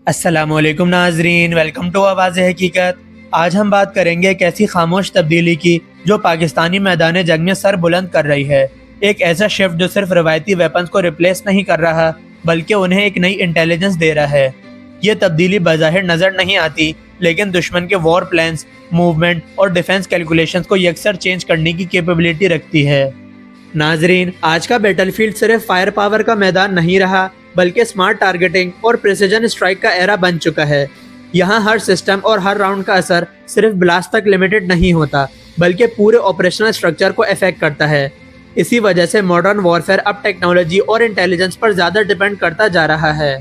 अस्सलामुअलैकुम नाजरीन, welcome to आवाज़ हकीकत। आज हम बात करेंगे एक ऐसी खामोश तब्दीली की जो पाकिस्तानी मैदान जंग में सर बुलंद कर रही है। एक ऐसा शिफ्ट जो सिर्फ रवायती वेपन्स को रिप्लेस नहीं कर रहा बल्कि उन्हें एक नई इंटेलिजेंस दे रहा है। ये तब्दीली बज़ाहिर नज़र नहीं आती, लेकिन दुश्मन के वॉर प्लान्स, मूवमेंट और डिफेंस कैलकुलेशंस को यकसर चेंज करने की कैपेबिलिटी रखती है। नाजरीन, आज का बैटलफील्ड सिर्फ फायर पावर का मैदान नहीं रहा बल्कि स्मार्ट टारगेटिंग और प्रिसीजन स्ट्राइक का एरा बन चुका है। यहाँ हर सिस्टम और हर राउंड का असर सिर्फ ब्लास्ट तक लिमिटेड नहीं होता बल्कि पूरे ऑपरेशनल स्ट्रक्चर को अफेक्ट करता है। इसी वजह से मॉडर्न वॉरफेयर अब टेक्नोलॉजी और इंटेलिजेंस पर ज़्यादा डिपेंड करता जा रहा है।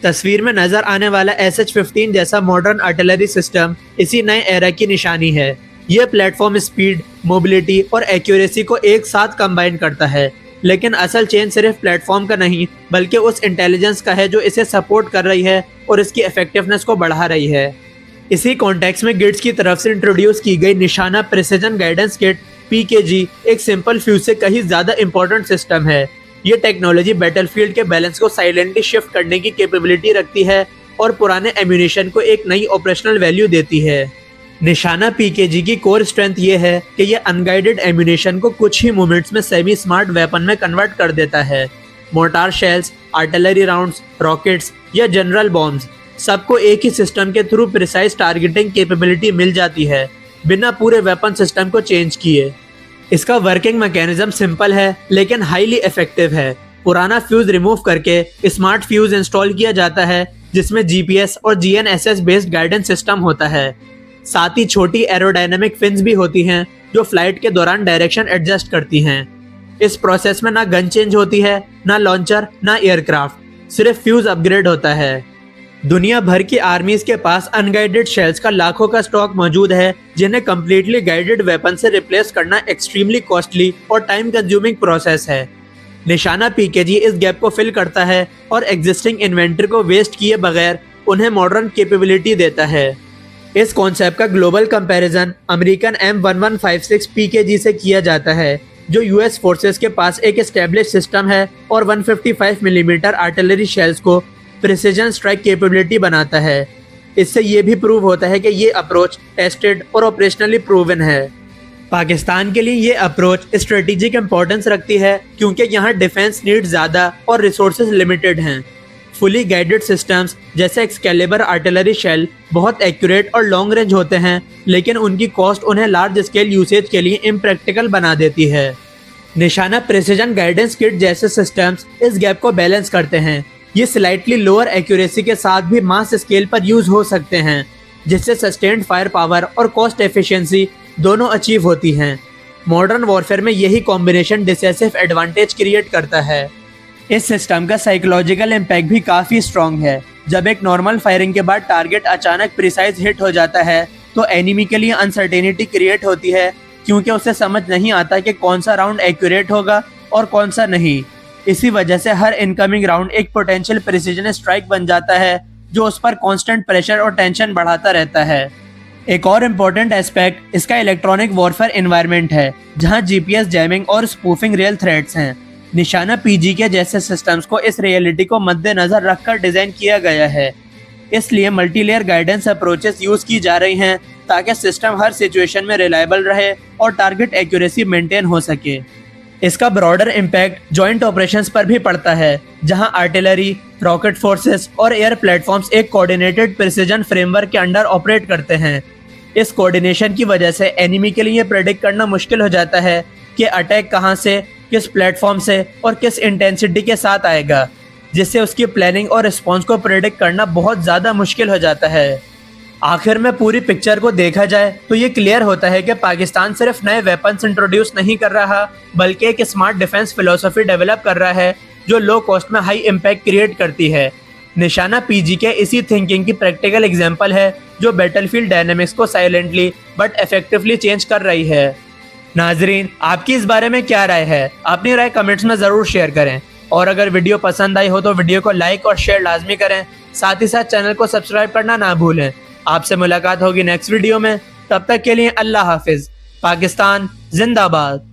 तस्वीर में नजर आने वाला SH-15 जैसा मॉडर्न आर्टिलरी सिस्टम इसी नए एरा की निशानी है। यह प्लेटफॉर्म स्पीड, मोबिलिटी और एक्यूरेसी को एक साथ कंबाइन करता है, लेकिन असल चेंज सिर्फ प्लेटफॉर्म का नहीं बल्कि उस इंटेलिजेंस का है जो इसे सपोर्ट कर रही है और इसकी इफेक्टिवनेस को बढ़ा रही है। इसी कॉन्टेक्स्ट में गिट्स की तरफ से इंट्रोड्यूस की गई निशाना प्रिसीजन गाइडेंस किट PKG एक सिंपल फ्यूज से कहीं ज़्यादा इंपॉर्टेंट सिस्टम है। ये टेक्नोलॉजी बैटलफील्ड के बैलेंस को साइलेंटली शिफ्ट करने की कैपेबिलिटी रखती है और पुराने एम्यूनेशन को एक नई ऑपरेशनल वैल्यू देती है। निशाना PKG की कोर स्ट्रेंथ ये है कि ये अनगाइडेड एम्यूनेशन को कुछ ही मोमेंट्स में सेमी स्मार्ट वेपन में कन्वर्ट कर देता है। Mortar shells, artillery rounds, rockets या जनरल बॉम्ब्स सबको एक ही सिस्टम के थ्रू प्रिसाइज टारगेटिंग कैपेबिलिटी मिल जाती है, बिना पूरे वेपन सिस्टम को चेंज किए। इसका वर्किंग मैकेनिज्म सिंपल है लेकिन हाईली इफेक्टिव है। पुराना फ्यूज रिमूव करके स्मार्ट फ्यूज इंस्टॉल किया जाता है जिसमें GPS और GNSS बेस्ड गाइडेंस सिस्टम होता है। साथ ही छोटी एरोडायनेमिक फिन्स भी होती हैं जो फ्लाइट के दौरान डायरेक्शन एडजस्ट करती हैं। इस प्रोसेस में ना गन चेंज होती है, ना लॉन्चर, ना एयरक्राफ्ट, सिर्फ फ्यूज अपग्रेड होता है। दुनिया भर की आर्मीज के पास अनगाइडेड शेल्स का लाखों का स्टॉक मौजूद है जिन्हें कम्प्लीटली गाइडेड वेपन से रिप्लेस करना एक्सट्रीमली कॉस्टली और टाइम कंज्यूमिंग प्रोसेस है। निशाना PKG इस गैप को फिल करता है और एग्जिस्टिंग इन्वेंटरी को वेस्ट किए बगैर उन्हें मॉडर्न कैपेबिलिटी देता है। इस कॉन्सेप्ट का global comparison American M1156 PKG से किया जाता है जो US फोर्सेस के पास एक एस्टेब्लिश सिस्टम है और 155 मिलीमीटर आर्टिलरी शेल्स को प्रिसीजन स्ट्राइक कैपेबिलिटी बनाता है। इससे ये भी प्रूव होता है कि ये अप्रोच टेस्टेड और ऑपरेशनली प्रूवन है। पाकिस्तान के लिए ये अप्रोच स्ट्रेटेजिक इंपॉर्टेंस रखती है क्योंकि यहाँ डिफेंस नीड ज़्यादा और रिसोर्सेज लिमिटेड हैं। फुली गाइडेड सिस्टम्स जैसे एक्सकैलिबर आर्टिलरी शेल बहुत एक्यूरेट और लॉन्ग रेंज होते हैं, लेकिन उनकी कॉस्ट उन्हें लार्ज स्केल यूसेज के लिए इम्प्रैक्टिकल बना देती है। निशाना प्रिसीजन गाइडेंस किट जैसे सिस्टम्स इस गैप को बैलेंस करते हैं। ये स्लाइटली लोअर एक्यूरेसी के साथ भी मास स्केल पर यूज हो सकते हैं, जिससे सस्टेन्ड फायर पावर और कॉस्ट एफिशिएंसी दोनों अचीव होती हैं। मॉडर्न वॉरफेयर में यही कॉम्बिनेशन डिसेसिव एडवांटेज क्रिएट करता है। इस सिस्टम का साइकोलॉजिकल इम्पैक्ट भी काफ़ी स्ट्रॉन्ग है। जब एक नॉर्मल फायरिंग के बाद टारगेट अचानक प्रिसाइज हिट हो जाता है तो एनिमी के लिए अनसर्टेनिटी क्रिएट होती है क्योंकि उसे समझ नहीं आता कि कौन सा राउंड एक्यूरेट होगा और कौन सा नहीं। इसी वजह से हर इनकमिंग राउंड एक पोटेंशियल प्रिसीजन स्ट्राइक बन जाता है जो उस पर कांस्टेंट प्रेशर और टेंशन बढ़ाता रहता है। एक और इम्पोर्टेंट एस्पेक्ट इसका इलेक्ट्रॉनिक वॉरफेयर एनवायरनमेंट है जहां GPS जैमिंग और स्पूफिंग रियल थ्रेट्स हैं। निशाना PKG जैसे सिस्टम्स को इस रियलिटी को मद्देनजर रखकर डिजाइन किया गया है, इसलिए मल्टीलेयर गाइडेंस अप्रोचेस यूज की जा रही हैं ताकि सिस्टम हर सिचुएशन में रिलायबल रहे और टारगेट एक्यूरेसी मेंटेन हो सके। इसका ब्रॉडर इम्पैक्ट जॉइंट ऑपरेशंस पर भी पड़ता है जहां आर्टिलरी, रॉकेट फोर्सेस और एयर प्लेटफॉर्म्स एक कोऑर्डिनेटेड प्रिसीजन फ्रेमवर्क के अंडर ऑपरेट करते हैं। इस कोऑर्डिनेशन की वजह से एनिमी के लिए प्रेडिक्ट करना मुश्किल हो जाता है कि अटैक कहां से, किस प्लेटफॉर्म से और किस इंटेंसिटी के साथ आएगा, जिससे उसकी प्लानिंग और रिस्पॉन्स को प्रेडिक्ट करना बहुत ज़्यादा मुश्किल हो जाता है। आखिर में पूरी पिक्चर को देखा जाए तो ये क्लियर होता है कि पाकिस्तान सिर्फ नए वेपन्स इंट्रोड्यूस नहीं कर रहा बल्कि एक स्मार्ट डिफेंस फिलोसफी डेवलप कर रहा है जो लो कॉस्ट में हाई इम्पैक्ट क्रिएट करती है। निशाना PG के इसी थिंकिंग की प्रैक्टिकल एग्जांपल है जो बैटलफील्ड डायनेमिक्स को साइलेंटली बट इफेक्टिवली चेंज कर रही है। नाजरीन, आपकी इस बारे में क्या राय है? अपनी राय कमेंट्स में ज़रूर शेयर करें और अगर वीडियो पसंद आई हो तो वीडियो को लाइक और शेयर लाजमी करें। साथ ही साथ चैनल को सब्सक्राइब करना ना भूलें। आपसे मुलाकात होगी नेक्स्ट वीडियो में, तब तक के लिए अल्लाह हाफिज। पाकिस्तान जिंदाबाद।